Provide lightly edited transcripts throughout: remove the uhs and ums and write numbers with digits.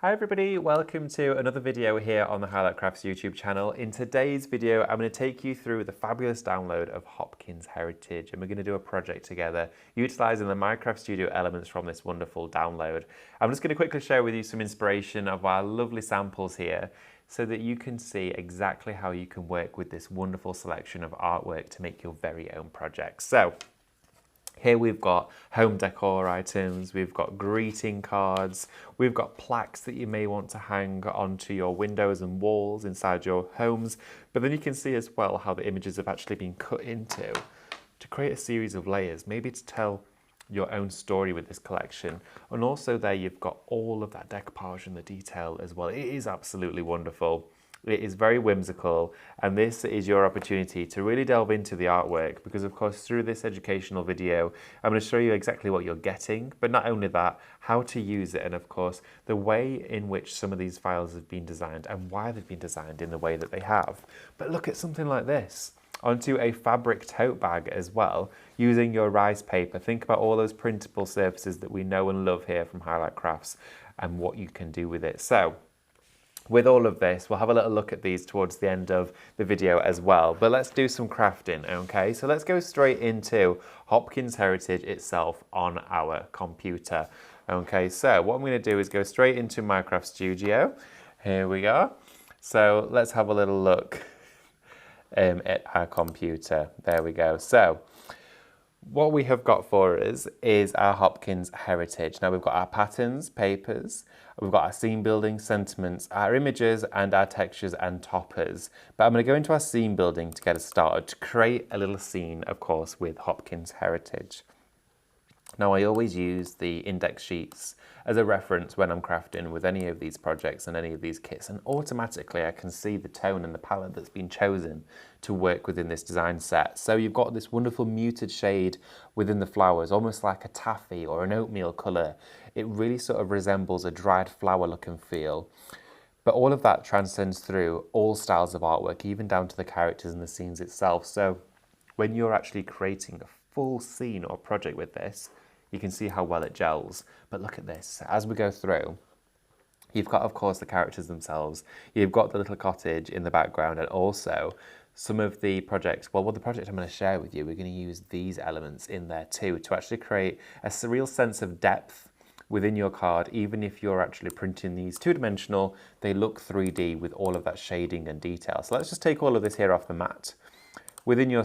Hi everybody, welcome to another video here on the Highlight Crafts YouTube channel. In today's video, I'm going to take you through the fabulous download of Hopkins Heritage, and we're going to do a project together utilising the Minecraft Studio elements from this wonderful download. I'm just going to quickly share with you some inspiration of our lovely samples here so that you can see exactly how you can work with this wonderful selection of artwork to make your very own projects. So, here we've got home decor items, we've got greeting cards, we've got plaques that you may want to hang onto your windows and walls inside your homes. But then you can see as well how the images have actually been cut into to create a series of layers, maybe to tell your own story with this collection. And also there you've got all of that decoupage and the detail as well. It is absolutely wonderful. It is very whimsical, and this is your opportunity to really delve into the artwork because, of course, through this educational video, I'm going to show you exactly what you're getting, but not only that, how to use it, and of course, the way in which some of these files have been designed and why they've been designed in the way that they have. But look at something like this, onto a fabric tote bag as well, using your rice paper. Think about all those printable surfaces that we know and love here from Highlight Crafts and what you can do with it. So, with all of this, we'll have a little look at these towards the end of the video as well. But let's do some crafting, okay? So let's go straight into Hopkins Heritage itself on our computer. Okay, so what I'm going to do is go straight into Minecraft Studio. Here we go. So let's have a little look at our computer. There we go. So what we have got for us is our Hopkins Heritage. Now we've got our patterns, papers, we've got our scene building, sentiments, our images and our textures and toppers. But I'm going to go into our scene building to get us started to create a little scene, of course, with Hopkins Heritage. Now I always use the index sheets as a reference when I'm crafting with any of these projects and any of these kits, and automatically I can see the tone and the palette that's been chosen to work within this design set. So you've got this wonderful muted shade within the flowers, almost like a taffy or an oatmeal colour. It really sort of resembles a dried flower look and feel. But all of that transcends through all styles of artwork, even down to the characters and the scenes itself. So when you're actually creating a full scene or project with this, you can see how well it gels. But look at this, as we go through, you've got, of course, the characters themselves, you've got the little cottage in the background, and also some of the projects, well, the project I'm going to share with you, we're going to use these elements in there too, to actually create a surreal sense of depth within your card. Even if you're actually printing these two-dimensional, they look 3D with all of that shading and detail. So let's just take all of this here off the mat. Within your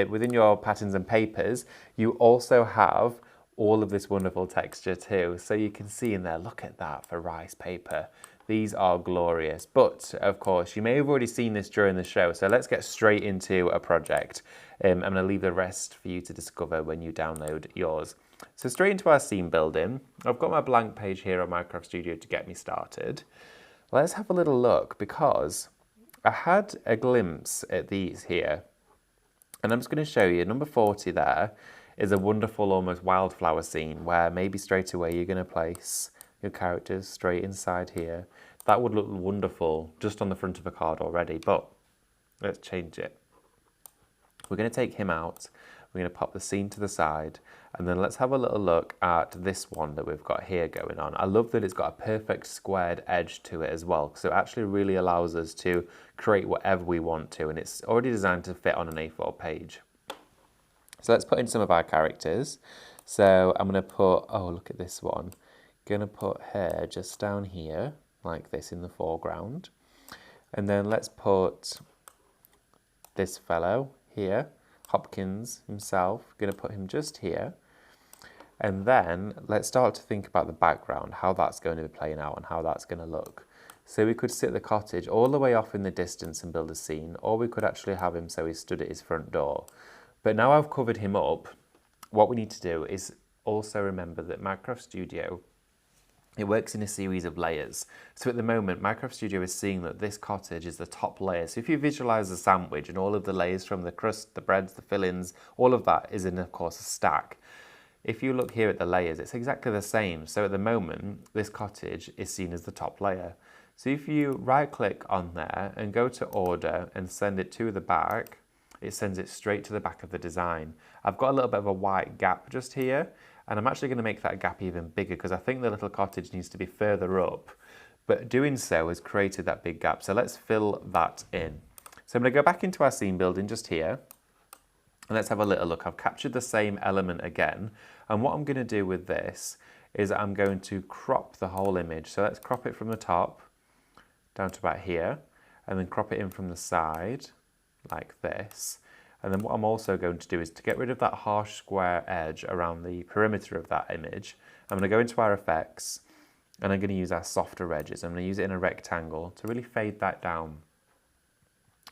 within your patterns and papers, you also have all of this wonderful texture too. So you can see in there, look at that for rice paper. These are glorious, but of course you may have already seen this during the show, so let's get straight into a project. I'm going to leave the rest for you to discover when you download yours. So straight into our scene building. I've got my blank page here on Minecraft Studio to get me started. Let's have a little look, because I had a glimpse at these here, and I'm just going to show you. Number 40 there is a wonderful, almost wildflower scene where maybe straight away you're going to place your characters straight inside here. That would look wonderful just on the front of a card already, but let's change it. We're going to take him out, we're going to pop the scene to the side, and then let's have a little look at this one that we've got here going on. I love that it's got a perfect squared edge to it as well, so it actually really allows us to create whatever we want to, and it's already designed to fit on an A4 page. So let's put in some of our characters. So I'm going to put, oh, look at this one. Going to put her just down here, like this in the foreground. And then let's put this fellow here, Hopkins himself. Going to put him just here. And then let's start to think about the background, how that's going to be playing out and how that's going to look. So we could sit the cottage all the way off in the distance and build a scene, or we could actually have him so he stood at his front door. But now I've covered him up, what we need to do is also remember that Minecraft Studio, it works in a series of layers. So at the moment, Minecraft Studio is seeing that this cottage is the top layer. So if you visualize a sandwich and all of the layers from the crust, the breads, the fillings, all of that is in, of course, a stack. If you look here at the layers, it's exactly the same. So at the moment, this cottage is seen as the top layer. So if you right-click on there and go to order and send it to the back, it sends it straight to the back of the design. I've got a little bit of a white gap just here, And I'm actually going to make that gap even bigger because I think the little cottage needs to be further up. But doing so has created that big gap. So let's fill that in. So I'm going to go back into our scene building just here. And let's have a little look. I've captured the same element again. And what I'm going to do with this is I'm going to crop the whole image. So let's crop it from the top down to about here. And then crop it in from the side like this. And then what I'm also going to do is to get rid of that harsh square edge around the perimeter of that image. I'm going to go into our effects and I'm going to use our softer edges. I'm going to use it in a rectangle to really fade that down.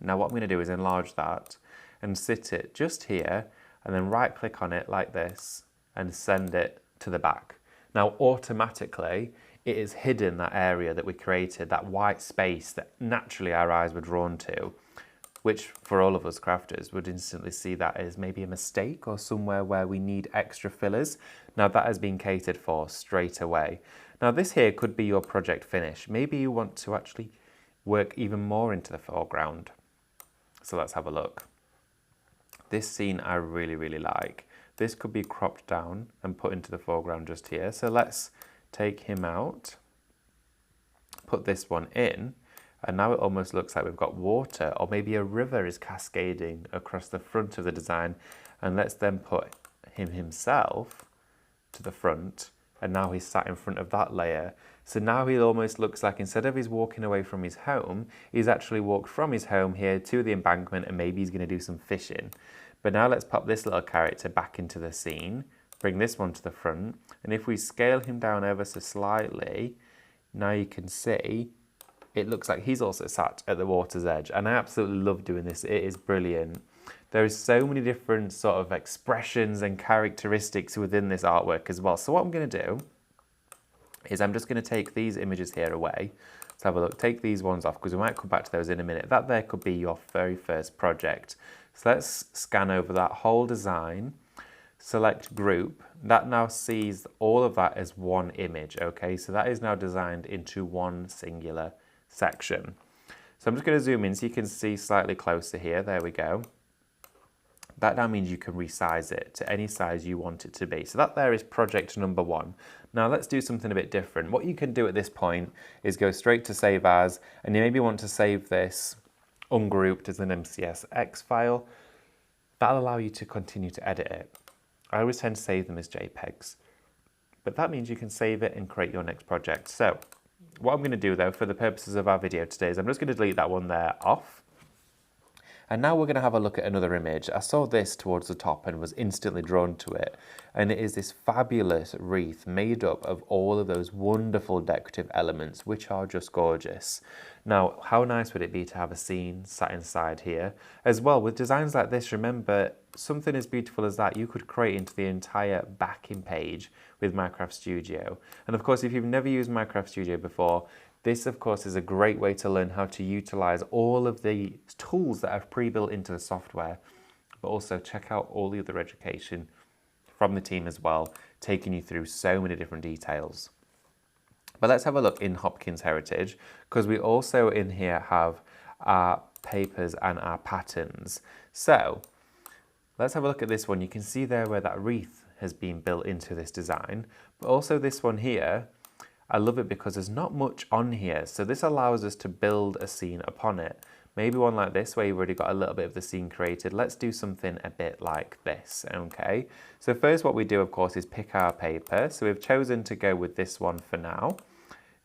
Now what I'm going to do is enlarge that and sit it just here and then right click on it like this and send it to the back. Now automatically it is hidden that area that we created, that white space that naturally our eyes were drawn to, which for all of us crafters would instantly see that as maybe a mistake or somewhere where we need extra fillers. Now that has been catered for straight away. Now this here could be your project finish. Maybe you want to actually work even more into the foreground. So let's have a look. This scene I really, really like. This could be cropped down and put into the foreground just here. So let's take him out, put this one in, and now it almost looks like we've got water, or maybe a river is cascading across the front of the design. And let's then put him himself to the front, and now he's sat in front of that layer. So now he almost looks like instead of he's walking away from his home, he's actually walked from his home here to the embankment, and maybe he's going to do some fishing. But now let's pop this little character back into the scene, bring this one to the front, and if we scale him down ever so slightly, now you can see it looks like he's also sat at the water's edge. And I absolutely love doing this. It is brilliant. There is so many different sort of expressions and characteristics within this artwork as well. So what I'm going to do is I'm just going to take these images here away. Let's have a look. Take these ones off because we might come back to those in a minute. That there could be your very first project. So let's scan over that whole design. Select group. That now sees all of that as one image. Okay, so that is now designed into one singular section. So I'm just going to zoom in so you can see slightly closer here. There we go. That now means you can resize it to any size you want it to be. So that there is project number 1. Now let's do something a bit different. What you can do at this point is go straight to save as, and you maybe want to save this ungrouped as an MCSX file. That'll allow you to continue to edit it. I always tend to save them as JPEGs, but that means you can save it and create your next project. So what I'm going to do though, for the purposes of our video today, is I'm just going to delete that one there off. And now we're going to have a look at another image. I saw this towards the top and was instantly drawn to it. And it is this fabulous wreath made up of all of those wonderful decorative elements, which are just gorgeous. Now, how nice would it be to have a scene sat inside here? As well, with designs like this, remember, something as beautiful as that, you could create into the entire backing page with Minecraft Studio. And of course, if you've never used Minecraft Studio before, this, of course, is a great way to learn how to utilize all of the tools that are pre-built into the software, but also check out all the other education from the team as well, taking you through so many different details. But let's have a look in Hopkins Heritage, because we also in here have our papers and our patterns. So let's have a look at this one. You can see there where that wreath has been built into this design, but also this one here, I love it because there's not much on here. So this allows us to build a scene upon it. Maybe one like this where you've already got a little bit of the scene created. Let's do something a bit like this, okay? So first what we do, of course, is pick our paper. So we've chosen to go with this one for now.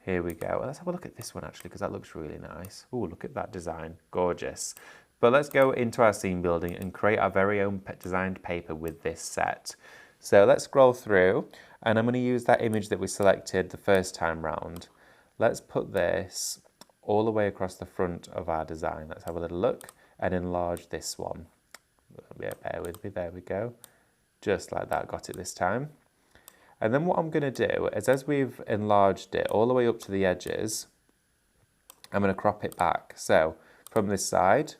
Here we go. Let's have a look at this one actually, because that looks really nice. Oh, look at that design, gorgeous. But let's go into our scene building and create our very own designed paper with this set. So let's scroll through, and I'm going to use that image that we selected the first time round. Let's put this all the way across the front of our design. Let's have a little look and enlarge this one. Yeah, bear with me, there we go. Just like that, got it this time. And then what I'm going to do is, as we've enlarged it all the way up to the edges, I'm going to crop it back. So from this side,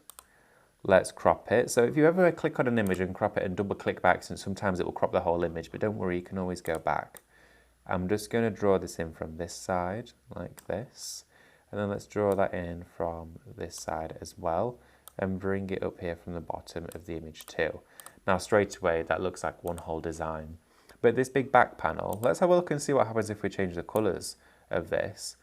let's crop it. So if you ever click on an image and crop it and double click back, and sometimes it will crop the whole image, but don't worry, you can always go back. I'm just going to draw this in from this side like this, and then let's draw that in from this side as well and bring it up here from the bottom of the image too. Now straight away that looks like one whole design. But this big back panel, let's have a look and see what happens if we change the colours of this.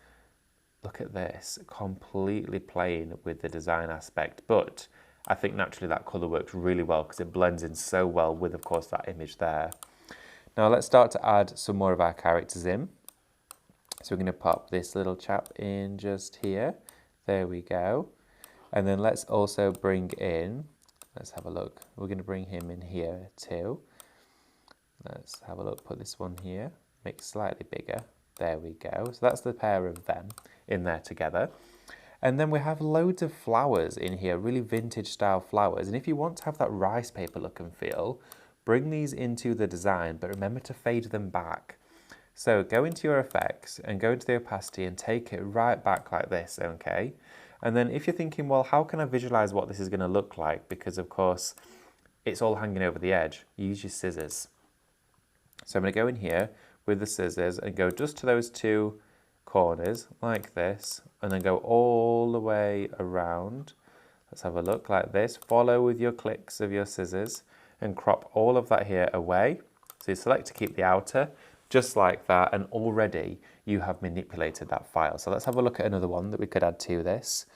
Look at this, completely playing with the design aspect, but I think naturally that colour works really well because it blends in so well with, of course, that image there. Now let's start to add some more of our characters in. So we're going to pop this little chap in just here. There we go. And then let's also bring in, let's have a look. We're going to bring him in here too. Let's have a look, put this one here, make it slightly bigger. There we go. So that's the pair of them in there together. And then we have loads of flowers in here, really vintage style flowers. And if you want to have that rice paper look and feel, bring these into the design, but remember to fade them back. So go into your effects and go into the opacity and take it right back like this, okay? And then if you're thinking, well, how can I visualize what this is going to look like? Because of course, it's all hanging over the edge. Use your scissors. So I'm going to go in here with the scissors and go just to those two corners like this, and then go all the way around. Let's have a look like this. Follow with your clicks of your scissors and crop all of that here away. So you select to keep the outer, just like that, and already you have manipulated that file. So let's have a look at another one that we could add to this.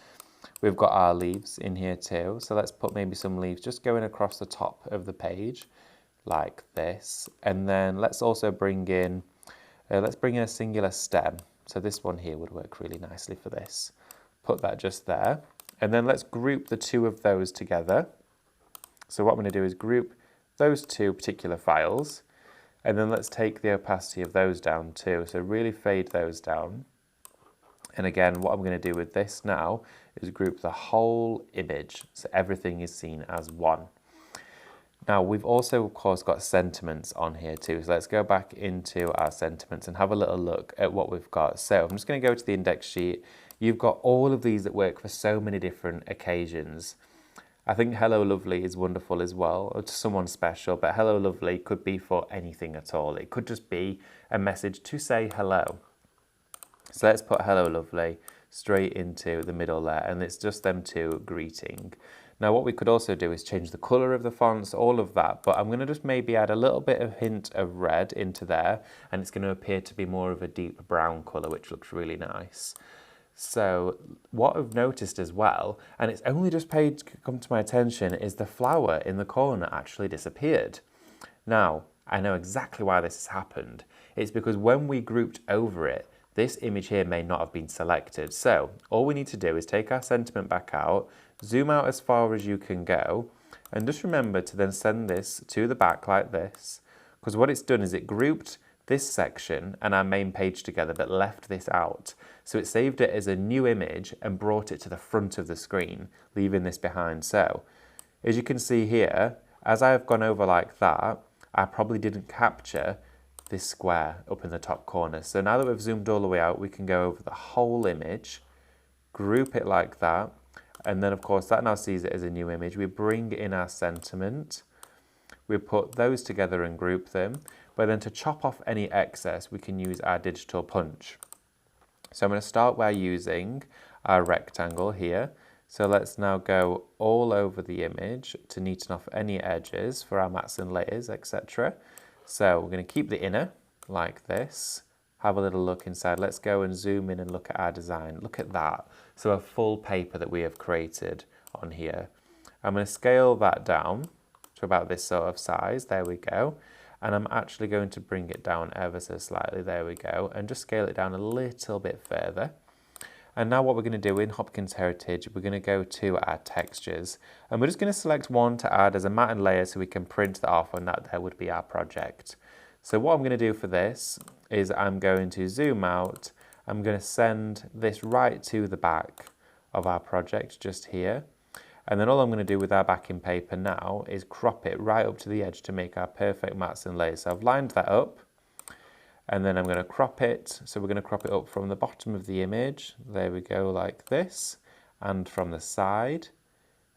We've got our leaves in here too, so let's put maybe some leaves just going across the top of the page like this. And then let's also bring in a singular stem. So this one here would work really nicely for this. Put that just there. And then let's group the two of those together. So what I'm going to do is group those two particular files. And then let's take the opacity of those down too. So really fade those down. And again, what I'm going to do with this now is group the whole image so everything is seen as one. Now we've also, of course, got sentiments on here too. So let's go back into our sentiments and have a little look at what we've got. So I'm just going to go to the index sheet. You've got all of these that work for so many different occasions. I think Hello Lovely is wonderful as well, or to someone special, but Hello Lovely could be for anything at all. It could just be a message to say hello. So let's put Hello Lovely straight into the middle there, and it's just them two greeting. Now what we could also do is change the colour of the fonts, all of that, but I'm going to just maybe add a little bit of hint of red into there, and it's going to appear to be more of a deep brown colour, which looks really nice. So what I've noticed as well, and it's only just come to my attention, is the flower in the corner actually disappeared. Now, I know exactly why this has happened. It's because when we grouped over it, this image here may not have been selected. So all we need to do is take our sentiment back out, zoom out as far as you can go, and just remember to then send this to the back like this, because what it's done is it grouped this section and our main page together, but left this out. So it saved it as a new image and brought it to the front of the screen, leaving this behind. So as you can see here, as I have gone over like that, I probably didn't capture this square up in the top corner. So now that we've zoomed all the way out, we can go over the whole image, group it like that, and then of course that now sees it as a new image. We bring in our sentiment, we put those together and group them, but then to chop off any excess, we can use our digital punch. So I'm going to start by using our rectangle here. So let's now go all over the image to neaten off any edges for our mats and layers, etc. So we're going to keep the inner like this. Have a little look inside. Let's go and zoom in and look at our design. Look at that. So a full paper that we have created on here. I'm going to scale that down to about this sort of size. There we go. And I'm actually going to bring it down ever so slightly. There we go. And just scale it down a little bit further. And now what we're going to do in Hopkins Heritage, we're going to go to our textures. And we're just going to select one to add as a mat and layer so we can print that off, and that there would be our project. So what I'm going to do for this is I'm going to zoom out. I'm going to send this right to the back of our project just here. And then all I'm going to do with our backing paper now is crop it right up to the edge to make our perfect mats and layers. So I've lined that up, and then I'm going to crop it. So we're going to crop it up from the bottom of the image. There we go, like this. And from the side,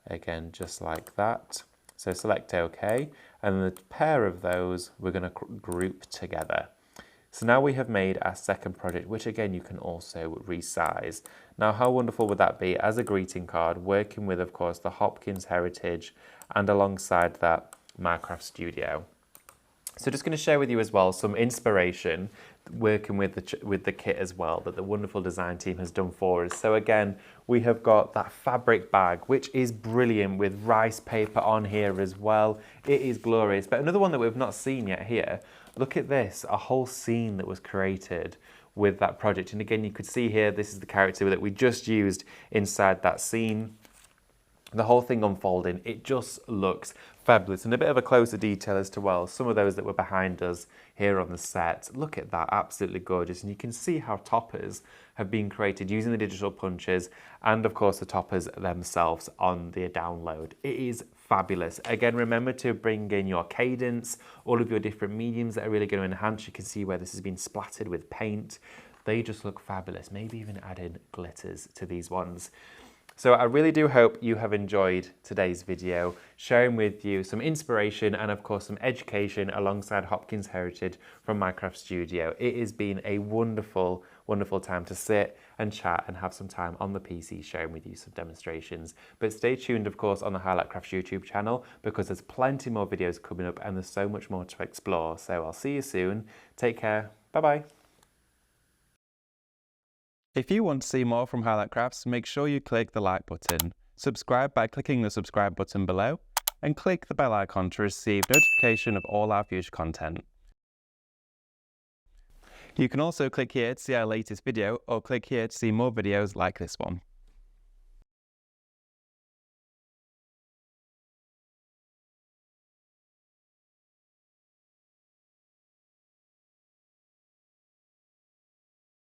again, just like that. So select OK. And the pair of those we're going to group together. So now we have made our second project, which again you can also resize. Now how wonderful would that be as a greeting card, working with, of course, the Hopkins Heritage and alongside that Minecraft Studio. So just going to share with you as well some inspiration working with the kit as well that the wonderful design team has done for us. So again, we have got that fabric bag, which is brilliant with rice paper on here as well. It is glorious. But another one that we've not seen yet here, look at this, a whole scene that was created with that project. And again, you could see here, this is the character that we just used inside that scene. The whole thing unfolding, it just looks fabulous, and a bit of a closer detail as to, well, some of those that were behind us here on the set. Look at that, absolutely gorgeous. And you can see how toppers have been created using the digital punches and of course the toppers themselves on the download. It is fabulous. Again, remember to bring in your cadence, all of your different mediums that are really going to enhance. You can see where this has been splattered with paint. They just look fabulous. Maybe even add in glitters to these ones. So I really do hope you have enjoyed today's video, sharing with you some inspiration and of course some education alongside Hopkins Heritage from Minecraft Studio. It has been a wonderful, wonderful time to sit and chat and have some time on the PC sharing with you some demonstrations. But stay tuned, of course, on the Highlight Crafts YouTube channel because there's plenty more videos coming up and there's so much more to explore. So I'll see you soon. Take care. Bye-bye. If you want to see more from Highlight Crafts, make sure you click the like button, subscribe by clicking the subscribe button below, and click the bell icon to receive notification of all our future content. You can also click here to see our latest video, or click here to see more videos like this one.